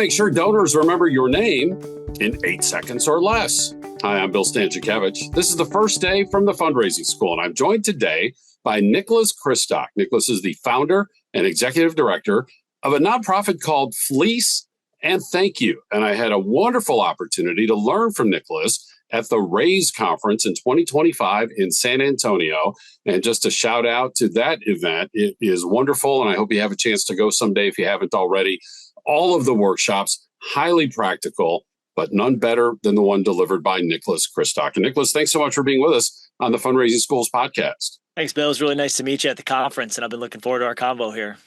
make sure donors remember your name in 8 seconds or less. Hi, I'm Bill Stanczykiewicz. This is the first day from the fundraising school, and I'm joined today by Nicholas Kristock. Nicholas is the founder and executive director of a nonprofit called Fleece Thank You. And I had a wonderful opportunity to learn from Nicholas at the Raise Conference in 2025 in San Antonio. And just a shout out to that event. It is wonderful, and I hope you have a chance to go someday if you haven't already. All of the workshops, highly practical, but none better than the one delivered by Nicholas Kristock. And Nicholas, thanks so much for being with us on the Fundraising Schools podcast. Thanks, Bill. It was really nice to meet you at the conference, and I've been looking forward to our convo here.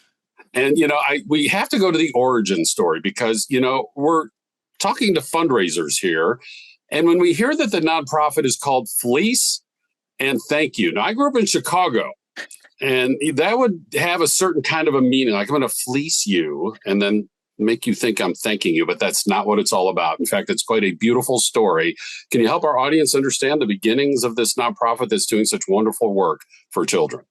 And, we have to go to the origin story because, we're talking to fundraisers here. And when we hear that the nonprofit is called Fleece Thank You. Now, I grew up in Chicago, and that would have a certain kind of a meaning, like I'm going to fleece you and then make you think I'm thanking you, but that's not what it's all about. In fact, it's quite a beautiful story. Can you help our audience understand the beginnings of this nonprofit that's doing such wonderful work for children?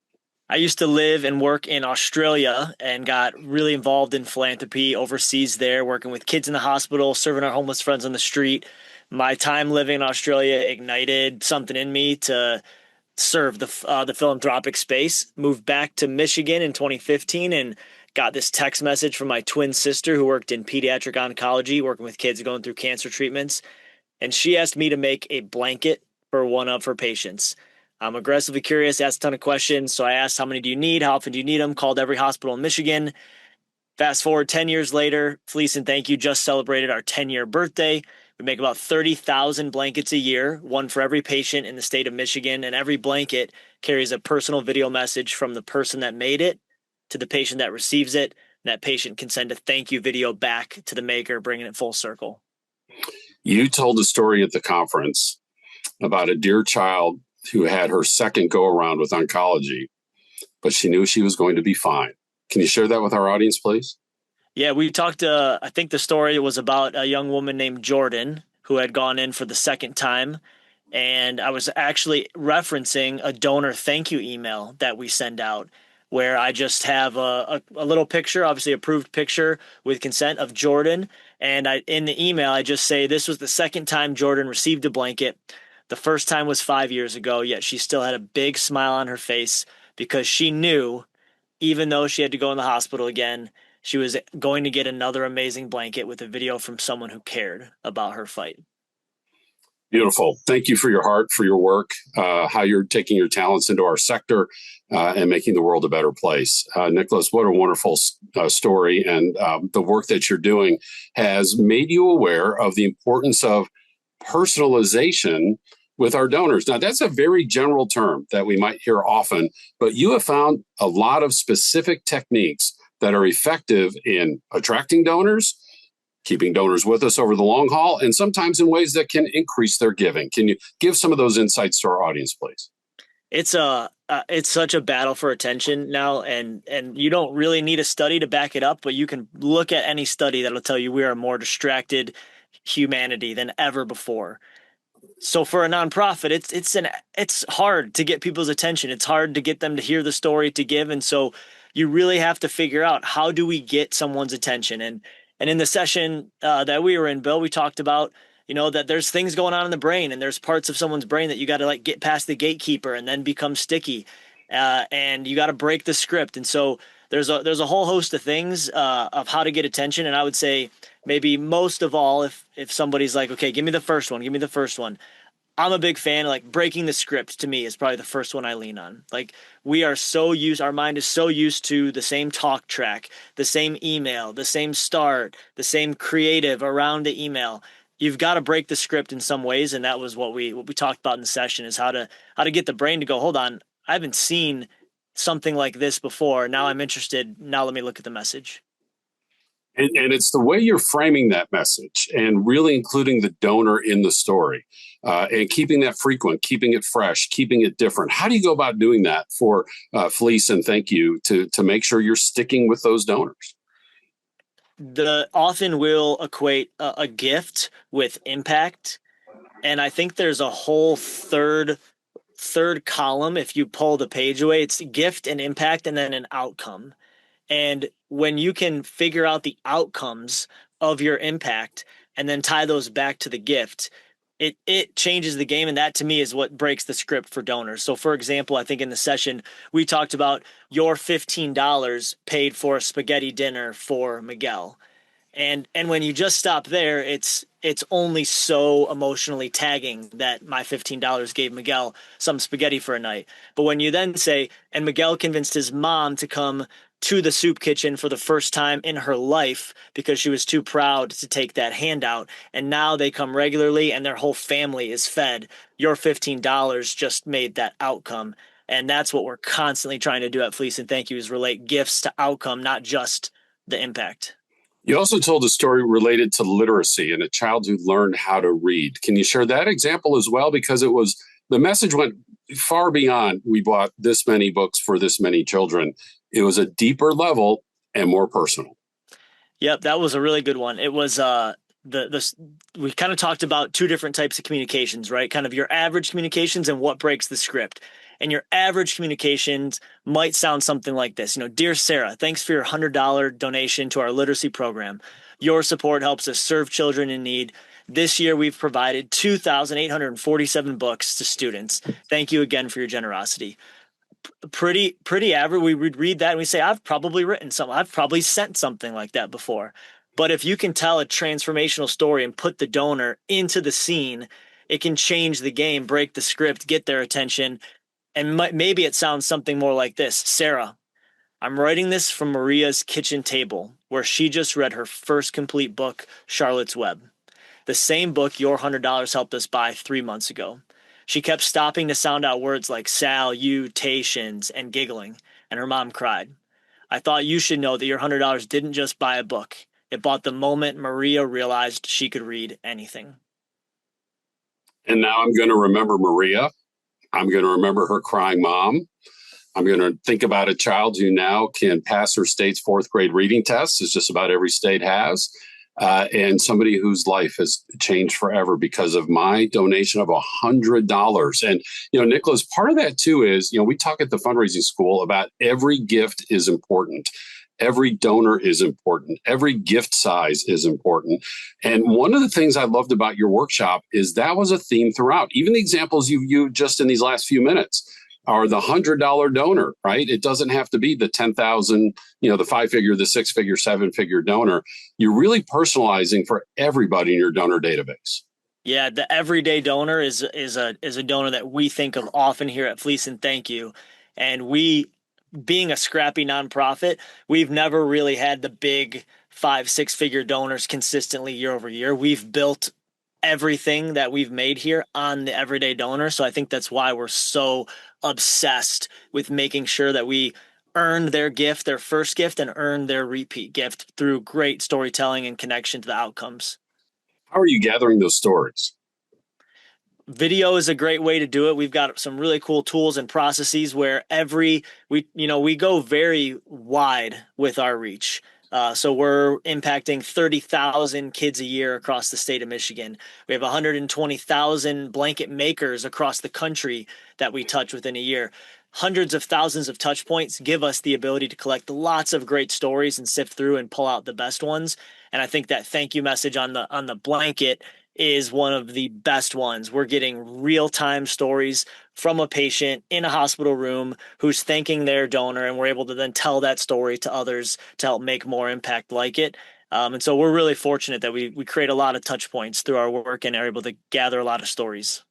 I used to live and work in Australia and got really involved in philanthropy overseas there, working with kids in the hospital, serving our homeless friends on the street. My time living in Australia ignited something in me to serve the philanthropic space. Moved back to Michigan in 2015 and got this text message from my twin sister who worked in pediatric oncology, working with kids going through cancer treatments. And she asked me to make a blanket for one of her patients. I'm aggressively curious, asked a ton of questions. So I asked, how many do you need? How often do you need them? Called every hospital in Michigan. Fast forward 10 years later, Fleece and Thank You just celebrated our 10-year birthday. We make about 30,000 blankets a year, one for every patient in the state of Michigan. And every blanket carries a personal video message from the person that made it to the patient that receives it. And that patient can send a thank you video back to the maker, bringing it full circle. You told a story at the conference about a dear child who had her second go around with oncology, but she knew she was going to be fine. Can you share that with our audience, please? Yeah, we talked, I think the story was about a young woman named Jordan who had gone in for the second time. And I was actually referencing a donor thank you email that we send out, where I just have a little picture, obviously approved picture with consent of Jordan. And in the email, I just say this was the second time Jordan received a blanket. The first time was 5 years ago, yet she still had a big smile on her face because she knew, even though she had to go in the hospital again, she was going to get another amazing blanket with a video from someone who cared about her fight. Beautiful. Thank you for your heart, for your work, how you're taking your talents into our sector and making the world a better place. Nicholas, what a wonderful story. And the work that you're doing has made you aware of the importance of personalization with our donors. Now, that's a very general term that we might hear often, but you have found a lot of specific techniques that are effective in attracting donors, keeping donors with us over the long haul, and sometimes in ways that can increase their giving. Can you give some of those insights to our audience, please? It's such a battle for attention now, and you don't really need a study to back it up, but you can look at any study that'll tell you we are a more distracted humanity than ever before. So for a nonprofit, it's hard to get people's attention. It's hard to get them to hear the story, to give, and so you really have to figure out, how do we get someone's attention? And in the session that we were in, Bill, we talked about, that there's things going on in the brain, and there's parts of someone's brain that you got to get past the gatekeeper and then become sticky, and you got to break the script. And so there's a whole host of things of how to get attention. And I would say maybe most of all, if somebody's like, okay, give me the first one. I'm a big fan of breaking the script. To me is probably the first one I lean on. Our mind is so used to the same talk track, the same email, the same start, the same creative around the email. You've got to break the script in some ways. And that was what we talked about in the session, is how to get the brain to go, hold on, I haven't seen something like this before. Now I'm interested. Now let me look at the message. And it's the way you're framing that message and really including the donor in the story and keeping that frequent, keeping it fresh, keeping it different. How do you go about doing that for Fleece and Thank You to make sure you're sticking with those donors? Often will equate a gift with impact. And I think there's a whole third column. If you pull the page away, it's gift and impact and then an outcome. And when you can figure out the outcomes of your impact and then tie those back to the gift, it changes the game. And that to me is what breaks the script for donors. So for example, I think in the session we talked about your $15 paid for a spaghetti dinner for Miguel. And when you just stop there, it's only so emotionally tagging that my $15 gave Miguel some spaghetti for a night. But when you then say, and Miguel convinced his mom to come to the soup kitchen for the first time in her life because she was too proud to take that handout, and now they come regularly and their whole family is fed, your $15 just made that outcome. And that's what we're constantly trying to do at Fleece and Thank You, is relate gifts to outcome, not just the impact. You also told a story related to literacy and a child who learned how to read. Can you share that example as well? Because the message went far beyond, we bought this many books for this many children. It was a deeper level and more personal. Yep, that was a really good one. It was we kind of talked about two different types of communications, right? Kind of your average communications and what breaks the script. And your average communications might sound something like this. Dear Sarah, thanks for your $100 donation to our literacy program. Your support helps us serve children in need. This year, we've provided 2,847 books to students. Thank you again for your generosity. Pretty average. We would read that and we say, I've probably written something. I've probably sent something like that before. But if you can tell a transformational story and put the donor into the scene, it can change the game, break the script, get their attention. And maybe it sounds something more like this. Sarah, I'm writing this from Maria's kitchen table, where she just read her first complete book, Charlotte's Web. The same book your $100 helped us buy 3 months ago. She kept stopping to sound out words like salutations and giggling, and her mom cried. I thought you should know that your $100 didn't just buy a book. It bought the moment Maria realized she could read anything. And now I'm going to remember Maria. I'm going to remember her crying mom. I'm going to think about a child who now can pass her state's fourth grade reading test, as just about every state has, and somebody whose life has changed forever because of my donation of $100. And, Nicholas, part of that too is, we talk at the fundraising school about every gift is important. Every donor is important. Every gift size is important. And one of the things I loved about your workshop is that was a theme throughout. Even the examples you've used just in these last few minutes are the $100 donor, right? It doesn't have to be the 10,000, the 5-figure, the 6-figure, 7-figure donor. You're really personalizing for everybody in your donor database. Yeah, the everyday donor is a donor that we think of often here at Fleece and Thank You. And being a scrappy nonprofit, we've never really had the big 5-6-figure donors consistently year over year. We've built everything that we've made here on the everyday donor. So I think that's why we're so obsessed with making sure that we earn their gift, their first gift, and earn their repeat gift through great storytelling and connection to the outcomes. How are you gathering those stories? Video is a great way to do it. We've got some really cool tools and processes where we go very wide with our reach. So we're impacting 30,000 kids a year across the state of Michigan. We have 120,000 blanket makers across the country that we touch within a year. Hundreds of thousands of touch points give us the ability to collect lots of great stories and sift through and pull out the best ones. And I think that thank you message on the blanket is one of the best ones. We're getting real-time stories from a patient in a hospital room who's thanking their donor, and we're able to then tell that story to others to help make more impact like it. And so we're really fortunate that we create a lot of touch points through our work and are able to gather a lot of stories.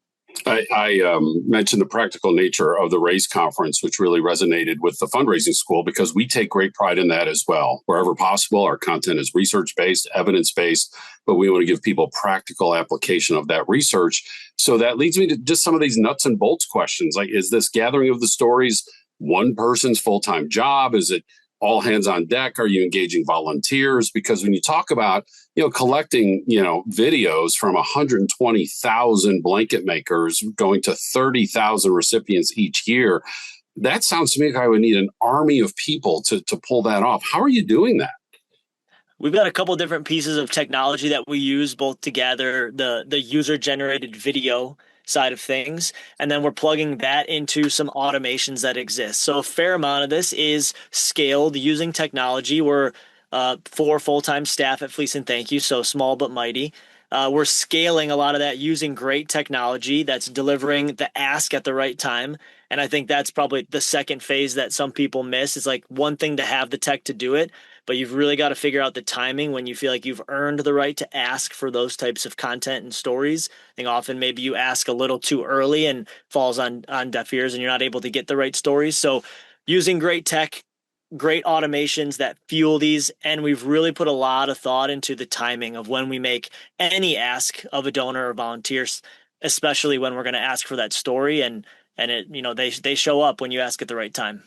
I mentioned the practical nature of the RAISE conference, which really resonated with the fundraising school because we take great pride in that as well. Wherever possible, our content is research-based, evidence-based, but we want to give people practical application of that research. So that leads me to just some of these nuts and bolts questions. Like, is this gathering of the stories one person's full-time job? Is it all hands on deck? Are you engaging volunteers? Because when you talk about, collecting, videos from 120,000 blanket makers going to 30,000 recipients each year, that sounds to me like I would need an army of people to pull that off. How are you doing that? We've got a couple different pieces of technology that we use both to gather the user-generated video side of things, and then we're plugging that into some automations that exist. So a fair amount of this is scaled using technology. We're 4 full-time staff at Fleece Thank You, so small but mighty. We're scaling a lot of that using great technology that's delivering the ask at the right time. And I think that's probably the second phase that some people miss. It's like one thing to have the tech to do it, but you've really got to figure out the timing when you feel like you've earned the right to ask for those types of content and stories. I think often maybe you ask a little too early and falls on deaf ears and you're not able to get the right stories. So using great tech, great automations that fuel these, and we've really put a lot of thought into the timing of when we make any ask of a donor or volunteers, especially when we're going to ask for that story, and it, they show up when you ask at the right time.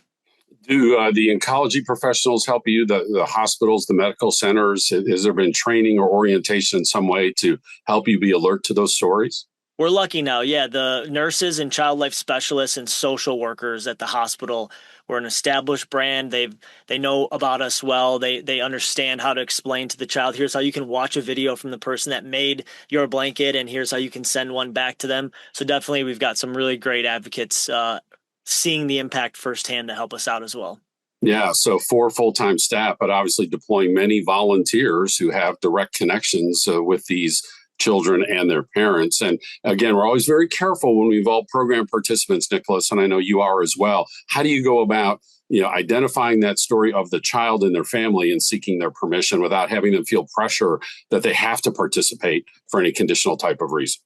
Do the oncology professionals help you, the hospitals, the medical centers? Has there been training or orientation in some way to help you be alert to those stories? We're lucky now. Yeah, the nurses and child life specialists and social workers at the hospital, we're an established brand. They know about us well. They understand how to explain to the child, here's how you can watch a video from the person that made your blanket, and here's how you can send one back to them. So definitely we've got some really great advocates seeing the impact firsthand to help us out as well. Yeah, so 4 full-time staff, but obviously deploying many volunteers who have direct connections with these children and their parents. And again, we're always very careful when we involve program participants, Nicholas, and I know you are as well. How do you go about, identifying that story of the child and their family and seeking their permission without having them feel pressure that they have to participate for any conditional type of reason?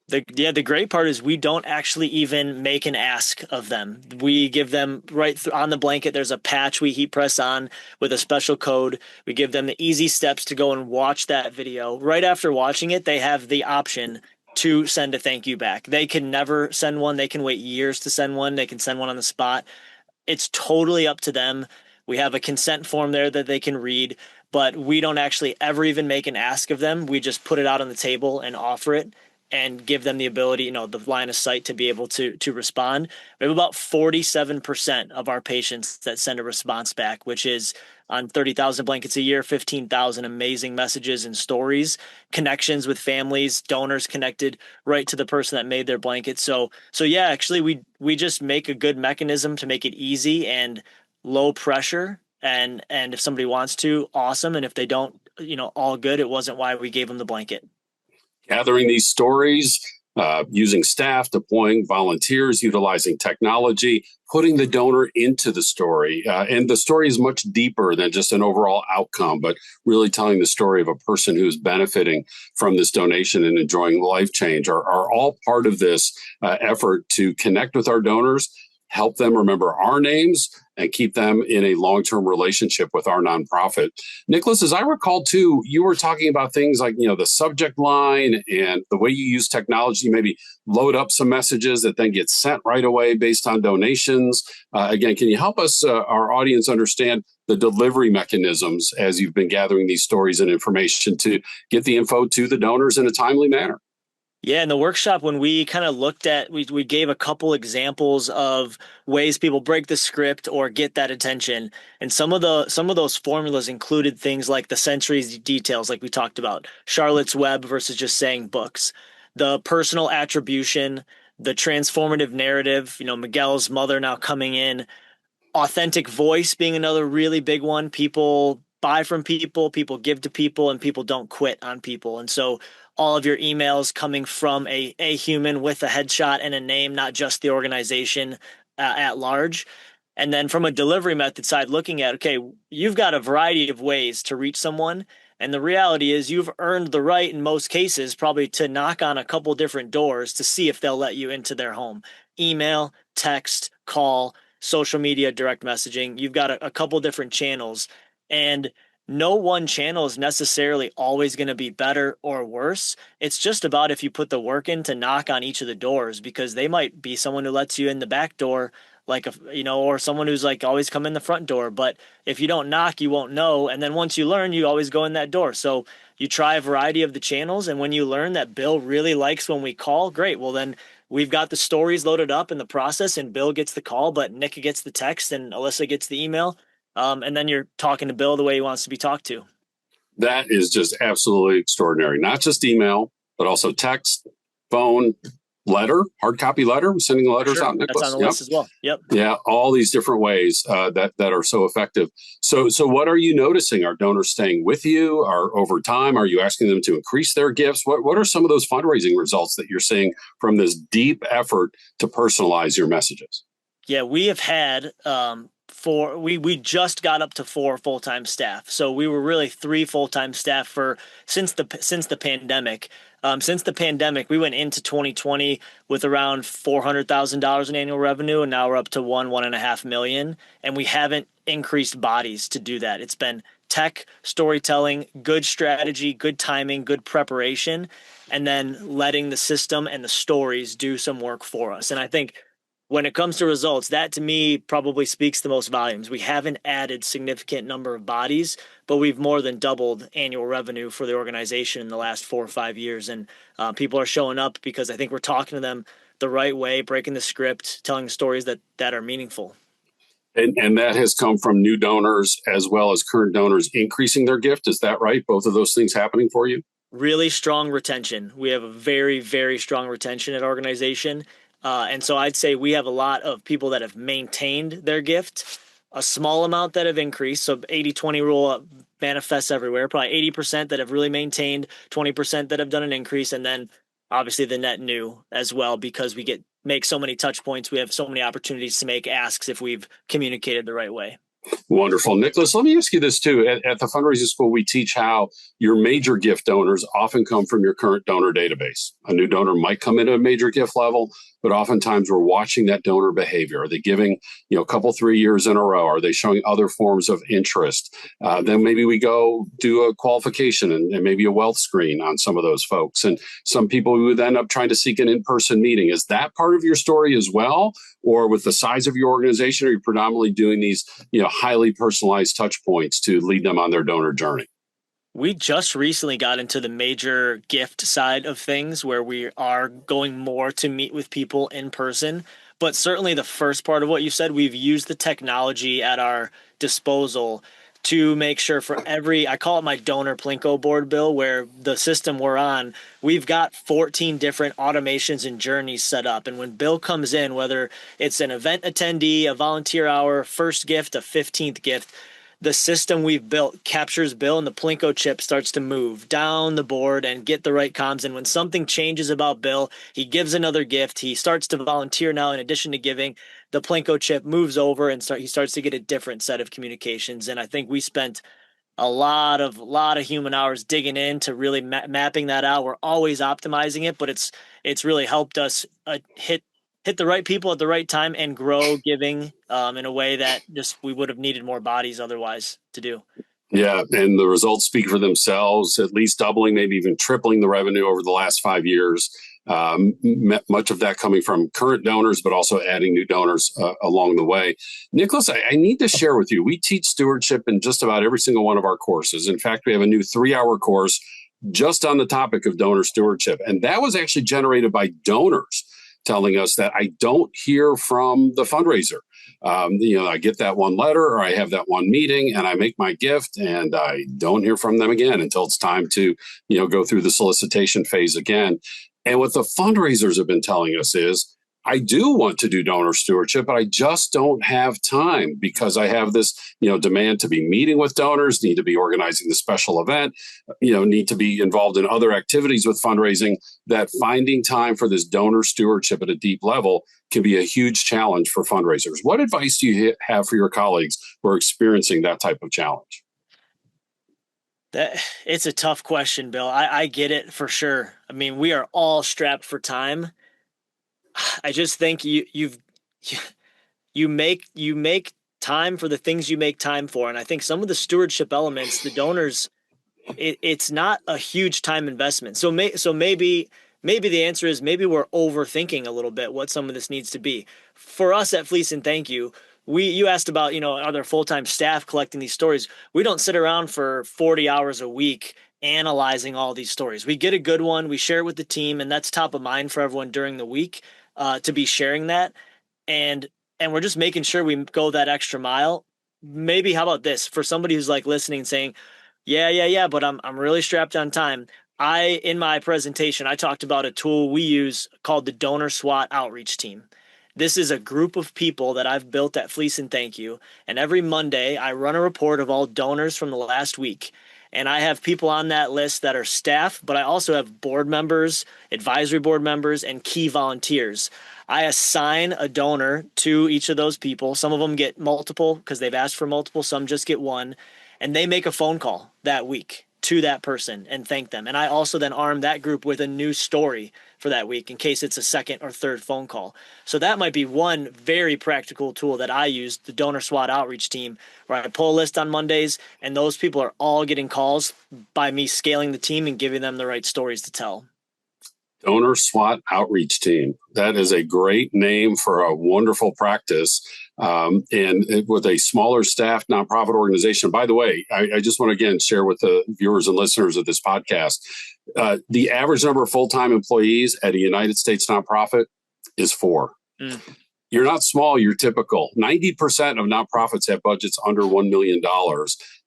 The great part is we don't actually even make an ask of them. We give them on the blanket. There's a patch we heat press on with a special code. We give them the easy steps to go and watch that video. Right after watching it, they have the option to send a thank you back. They can never send one. They can wait years to send one. They can send one on the spot. It's totally up to them. We have a consent form there that they can read, but we don't actually ever even make an ask of them. We just put it out on the table and offer it, and give them the ability, the line of sight to be able to respond. We have about 47% of our patients that send a response back, which is on 30,000 blankets a year, 15,000 amazing messages and stories, connections with families, donors connected right to the person that made their blanket. So yeah, actually we just make a good mechanism to make it easy and low pressure. And if somebody wants to, awesome. And if they don't, all good. It wasn't why we gave them the blanket. Gathering these stories, using staff, deploying volunteers, utilizing technology, putting the donor into the story. And the story is much deeper than just an overall outcome, but really telling the story of a person who's benefiting from this donation and enjoying life change are all part of this effort to connect with our donors, help them remember our names, and keep them in a long-term relationship with our nonprofit. Nicholas, as I recall too, you were talking about things like, the subject line and the way you use technology, maybe load up some messages that then get sent right away based on donations. Again, can you help us, our audience, understand the delivery mechanisms as you've been gathering these stories and information to get the info to the donors in a timely manner? Yeah, in the workshop, when we kind of looked at, we gave a couple examples of ways people break the script or get that attention. And some of those formulas included things like the centuries details, like we talked about, Charlotte's Web versus just saying books, the personal attribution, the transformative narrative, Miguel's mother now coming in, authentic voice being another really big one. People buy from people give to people, and people don't quit on people. And so all of your emails coming from a human with a headshot and a name, not just the organization at large. And then from a delivery method side, looking at, okay, you've got a variety of ways to reach someone. And the reality is you've earned the right in most cases probably to knock on a couple different doors to see if they'll let you into their home. Email, text, call, social media, direct messaging. You've got a couple different channels. And no one channel is necessarily always going to be better or worse. It's just about if you put the work in to knock on each of the doors, because they might be someone who lets you in the back door, or someone who's like always come in the front door. But if you don't knock, you won't know. And then once you learn, you always go in that door. So you try a variety of the channels. And when you learn that Bill really likes when we call, great. Well, then we've got the stories loaded up in the process, and Bill gets the call, but Nick gets the text and Alyssa gets the email. And then you're talking to Bill the way he wants to be talked to. That is just absolutely extraordinary. Not just email, but also text, phone, hard copy letter, sending letters Sure. out, That's on Nicholas. the Yep. list as well. Yep. Yeah, all these different ways that are so effective. So what are you noticing? Are donors staying with you? Are over time? Are you asking them to increase their gifts? What are some of those fundraising results that you're seeing from this deep effort to personalize your messages? Yeah, we have had we just got up to 4 full-time staff. So we were really 3 full-time staff for since the pandemic. Since the pandemic, we went into 2020 with around $400,000 in annual revenue, and now we're up to 1.5 million. And we haven't increased bodies to do that. It's been tech, storytelling, good strategy, good timing, good preparation, and then letting the system and the stories do some work for us. And I think when it comes to results, that to me probably speaks the most volumes. We haven't added significant number of bodies, but we've more than doubled annual revenue for the organization in the last 4 or 5 years. And people are showing up because I think we're talking to them the right way, breaking the script, telling stories that are meaningful. And that has come from new donors as well as current donors increasing their gift. Is that right? Both of those things happening for you? Really strong retention. We have a very, very strong retention at our organization. And so I'd say we have a lot of people that have maintained their gift, a small amount that have increased. So 80-20 rule manifests everywhere, probably 80% that have really maintained, 20% that have done an increase. And then obviously the net new as well, because we make so many touch points. We have so many opportunities to make asks if we've communicated the right way. Wonderful. Nicholas, let me ask you this too. At the fundraising school, we teach how your major gift donors often come from your current donor database. A new donor might come in at a major gift level, but oftentimes we're watching that donor behavior. Are they giving, a couple, 3 years in a row? Are they showing other forms of interest? Then maybe we go do a qualification and maybe a wealth screen on some of those folks. And some people we would end up trying to seek an in-person meeting. Is that part of your story as well? Or with the size of your organization, are you predominantly doing these, highly personalized touch points to lead them on their donor journey? We just recently got into the major gift side of things where we are going more to meet with people in person. But certainly the first part of what you said, we've used the technology at our disposal to make sure for I call it my donor Plinko board, Bill, where the system we're on, we've got 14 different automations and journeys set up. And when Bill comes in, whether it's an event attendee, a volunteer hour, first gift, a 15th gift, the system we've built captures Bill and the Plinko chip starts to move down the board and get the right comms. And when something changes about Bill, he gives another gift. He starts to volunteer now in addition to giving. The Plinko chip moves over and he starts to get a different set of communications. And I think we spent a lot of human hours digging in to really mapping that out. We're always optimizing it, but it's really helped us hit the right people at the right time and grow giving in a way that just we would have needed more bodies otherwise to do. Yeah, and the results speak for themselves, at least doubling, maybe even tripling the revenue over the last 5 years. Much of that coming from current donors, but also adding new donors along the way. Nicholas, I need to share with you, we teach stewardship in just about every single one of our courses. In fact, we have a new 3-hour course just on the topic of donor stewardship. And that was actually generated by donors telling us that I don't hear from the fundraiser. I get that one letter or I have that one meeting and I make my gift and I don't hear from them again until it's time to, go through the solicitation phase again. And what the fundraisers have been telling us is, I do want to do donor stewardship, but I just don't have time because I have this, demand to be meeting with donors, need to be organizing the special event, need to be involved in other activities with fundraising, that finding time for this donor stewardship at a deep level can be a huge challenge for fundraisers. What advice do you have for your colleagues who are experiencing that type of challenge? It's a tough question, Bill. I get it for sure. I mean, we are all strapped for time. I just think you make time for the things you make time for, and I think some of the stewardship elements, the donors, it's not a huge time investment. So maybe the answer is maybe we're overthinking a little bit what some of this needs to be. For us at Fleece and Thank You, you asked about are there full-time staff collecting these stories? We don't sit around for 40 hours a week analyzing all these stories. We get a good one, we share it with the team, and that's top of mind for everyone during the week. To be sharing that, and we're just making sure we go that extra mile. Maybe how about this for somebody who's like listening, saying, "Yeah, but I'm really strapped on time." In my presentation, I talked about a tool we use called the Donor SWAT Outreach Team. This is a group of people that I've built at Fleece Thank You. And every Monday, I run a report of all donors from the last week. And I have people on that list that are staff, but I also have board members, advisory board members, and key volunteers. I assign a donor to each of those people. Some of them get multiple because they've asked for multiple. Some just get one. And they make a phone call that week to that person and thank them. And I also then arm that group with a new story for that week in case it's a second or third phone call. So that might be one very practical tool that I use, the Donor SWAT Outreach Team, where I pull a list on Mondays and those people are all getting calls by me scaling the team and giving them the right stories to tell. Donor SWAT Outreach Team. That is a great name for a wonderful practice. With a smaller staff nonprofit organization. By the way, I just want to again share with the viewers and listeners of this podcast, the average number of full-time employees at a United States nonprofit is 4. You're not small, you're typical. 90% of nonprofits have budgets under $1 million.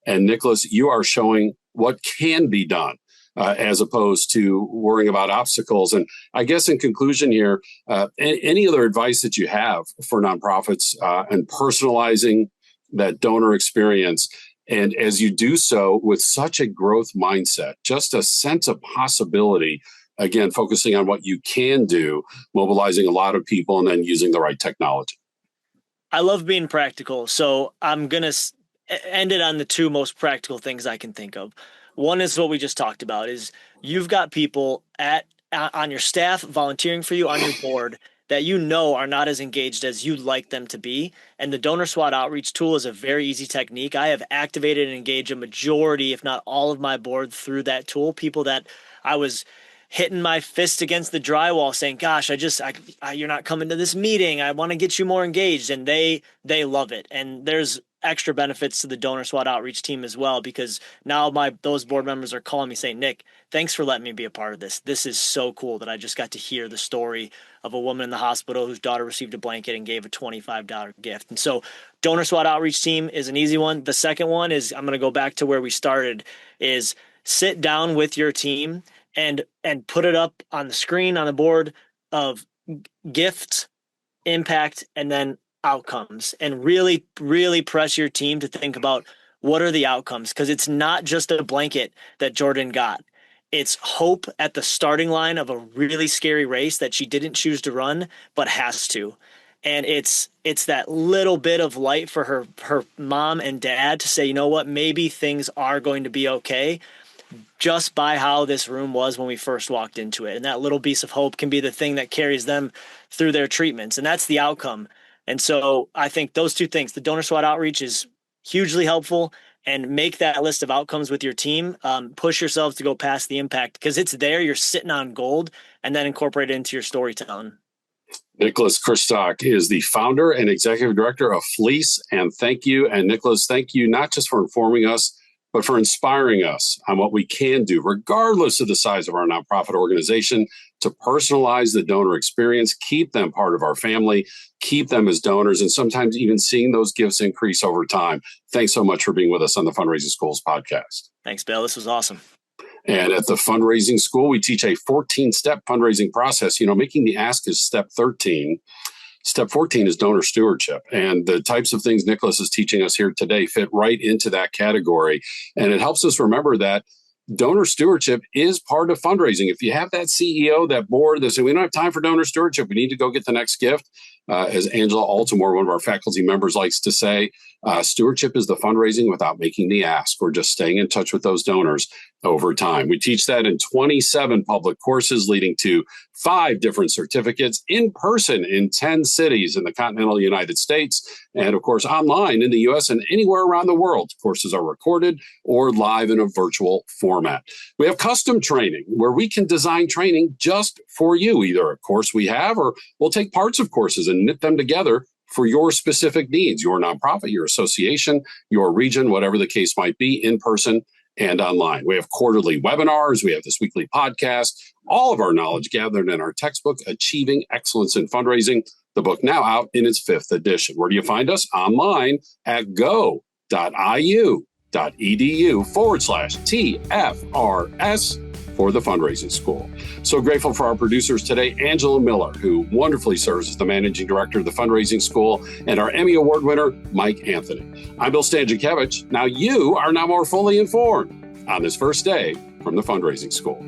And Nicholas, you are showing what can be done. As opposed to worrying about obstacles. And I guess in conclusion here, any other advice that you have for nonprofits and personalizing that donor experience, and as you do so with such a growth mindset, just a sense of possibility, again, focusing on what you can do, mobilizing a lot of people, and then using the right technology. I love being practical. So I'm going to end it on the 2 most practical things I can think of. One is what we just talked about is you've got people on your staff volunteering for you on your board that you know are not as engaged as you'd like them to be. And the Donor SWAT Outreach tool is a very easy technique. I have activated and engaged a majority, if not all of my board through that tool. People that I was hitting my fist against the drywall saying, gosh, you're not coming to this meeting. I want to get you more engaged. And they love it. And there's extra benefits to the Donor SWAT Outreach Team as well, because now those board members are calling me saying, Nick, thanks for letting me be a part of this. This is so cool that I just got to hear the story of a woman in the hospital whose daughter received a blanket and gave a $25 gift. And so Donor SWAT Outreach Team is an easy one. The second one is, I'm going to go back to where we started, is sit down with your team and put it up on the screen on the board of gifts, impact, and then outcomes, and really, really press your team to think about what are the outcomes, because it's not just a blanket that Jordan got. It's hope at the starting line of a really scary race that she didn't choose to run, but has to. And it's that little bit of light for her mom and dad to say, you know what, maybe things are going to be okay, just by how this room was when we first walked into it. And that little piece of hope can be the thing that carries them through their treatments. And that's the outcome. And so I think those 2 things, the Donor SWAT Outreach is hugely helpful, and make that list of outcomes with your team. Push yourselves to go past the impact, because it's there. You're sitting on gold, and then incorporate it into your storytelling. Nicholas Kristock is the founder and executive director of Fleece Thank You. And Nicholas, thank you not just for informing us, but for inspiring us on what we can do, regardless of the size of our nonprofit organization, to personalize the donor experience, keep them part of our family, keep them as donors, and sometimes even seeing those gifts increase over time. Thanks so much for being with us on the Fundraising Schools podcast. Thanks, Bill. This was awesome. And at the Fundraising School, we teach a 14-step fundraising process. Making the ask is step 13. Step 14 is donor stewardship. And the types of things Nicholas is teaching us here today fit right into that category. And it helps us remember that donor stewardship is part of fundraising. If you have that CEO, that board that say, we don't have time for donor stewardship, we need to go get the next gift. As Angela Altimore, one of our faculty members, likes to say, stewardship is the fundraising without making the ask, or just staying in touch with those donors over time. We teach that in 27 public courses, leading to 5 different certificates in person in 10 cities in the continental United States, and of course online in the US and anywhere around the world. Courses are recorded or live in a virtual format. We have custom training where we can design training just for you, either a course we have, or we'll take parts of courses and knit them together for your specific needs, your nonprofit, your association, your region, whatever the case might be, in person and online. We have quarterly webinars. We have this weekly podcast, all of our knowledge gathered in our textbook, Achieving Excellence in Fundraising, the book now out in its 5th edition. Where do you find us? Online at go.iu.edu/TFRS for the Fundraising School. So grateful for our producers today, Angela Miller, who wonderfully serves as the Managing Director of the Fundraising School, and our Emmy Award winner, Mike Anthony. I'm Bill Stanczykiewicz. Now you are now more fully informed on this first day from the Fundraising School.